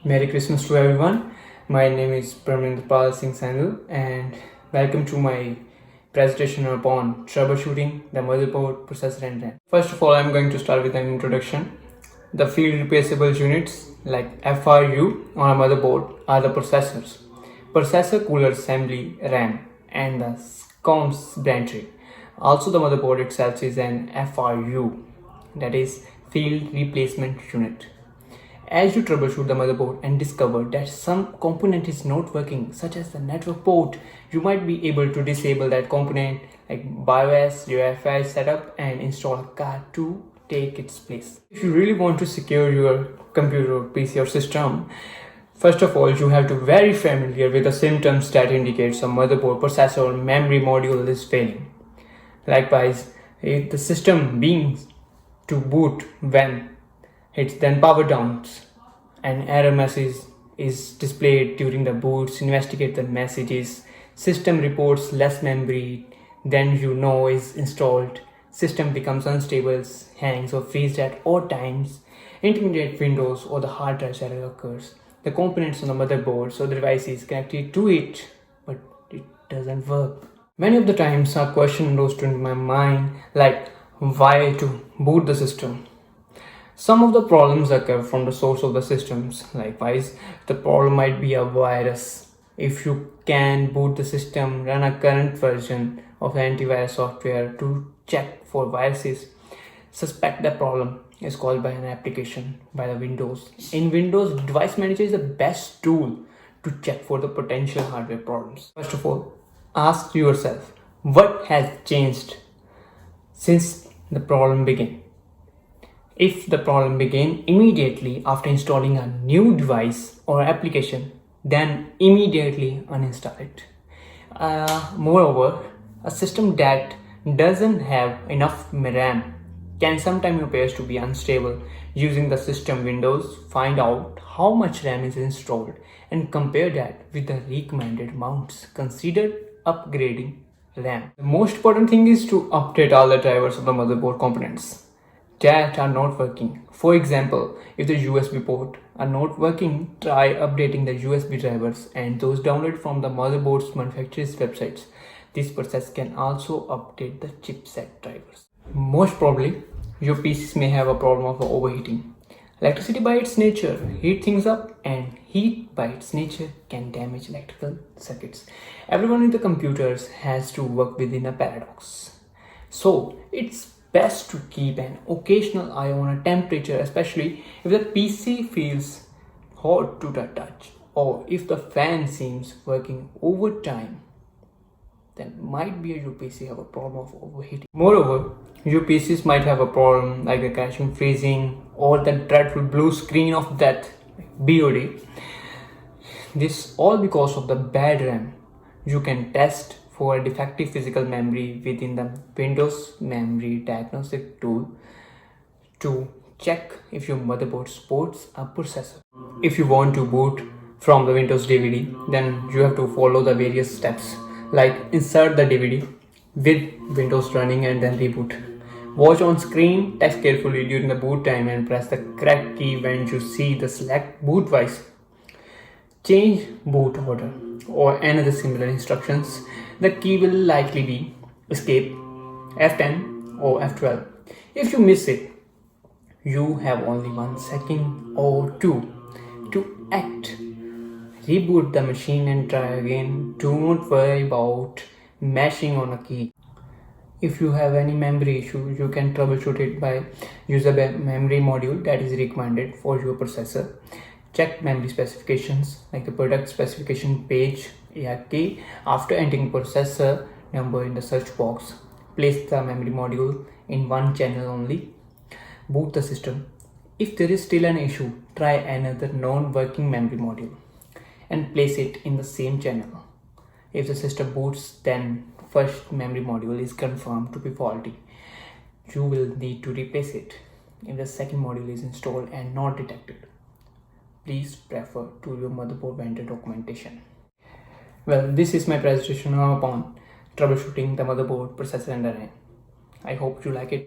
Merry Christmas to everyone. My name is Parminder Singh Sandhu and welcome to my presentation upon troubleshooting the motherboard, processor and RAM. First of all, I'm going to start with an introduction. The field replaceable units like FRU on a motherboard are the processors, processor cooler assembly, RAM and the comms branch. Also the motherboard itself is an FRU, that is field replacement unit. As you troubleshoot the motherboard and discover that some component is not working, such as the network port, you might be able to disable that component like BIOS, UEFI setup and install a card to take its place. If you really want to secure your computer, PC or system, first of all, you have to be very familiar with the symptoms that indicates a motherboard, processor or memory module is failing. Likewise, if the system being to boot when it's then power downs, an error message is displayed during the boots. Investigate the messages. System reports less memory than you know is installed. System becomes unstable, hangs or freezes at odd times. Intermediate Windows or the hard drive error occurs. The components on the motherboard, so the device is connected to it, but it doesn't work. Many of the times a question rose to my mind like why to boot the system. Some of the problems occur from the source of the systems. Likewise, the problem might be a virus. If you can boot the system, run a current version of antivirus software to check for viruses. Suspect the problem is caused by an application by the Windows. In Windows, Device Manager is the best tool to check for the potential hardware problems. First of all, ask yourself what has changed since the problem began. If the problem began immediately after installing a new device or application, then immediately uninstall it. Moreover, a system that doesn't have enough RAM can sometimes appear to be unstable. Using the system Windows, find out how much RAM is installed and compare that with the recommended amounts. Consider upgrading RAM. The most important thing is to update all the drivers of the motherboard components that are not working. For example, if the USB port are not working, try updating the USB drivers and those downloaded from the motherboard's manufacturer's websites. This process can also update the chipset drivers. Most probably, your PCs may have a problem of overheating. Electricity by its nature heat things up, and heat by its nature can damage electrical circuits. Everyone in the computers has to work within a paradox. So it's best to keep an occasional eye on a temperature, especially if the PC feels hot to the touch or if the fan seems working overtime. Then might be your PC have a problem of overheating. Moreover, your PCs might have a problem like the crashing, freezing, or the dreadful blue screen of death, BOD. This all because of the bad RAM. You can test for a defective physical memory within the Windows Memory Diagnosing tool to check if your motherboard supports a processor. If you want to boot from the Windows DVD, then you have to follow the various steps like insert the DVD with Windows running and then reboot. Watch on screen, text carefully during the boot time and press the correct key when you see the select boot device. Change boot order or another similar instructions. The key will likely be escape, F10 or F12. If you miss it, you have only 1 second or 2 to act. Reboot the machine and try again. Don't worry about mashing on a key. If you have any memory issue, you can troubleshoot it by using a memory module that is recommended for your processor. Check memory specifications like the product specification page ARK. After entering processor number in the search box, place the memory module in one channel only. Boot the system. If there is still an issue, try another non-working memory module and place it in the same channel. If the system boots, then first memory module is confirmed to be faulty. You will need to replace it. If the second module is installed and not detected, please refer to your motherboard vendor documentation. Well, this is my presentation upon troubleshooting the motherboard, processor and the RAM. I hope you like it.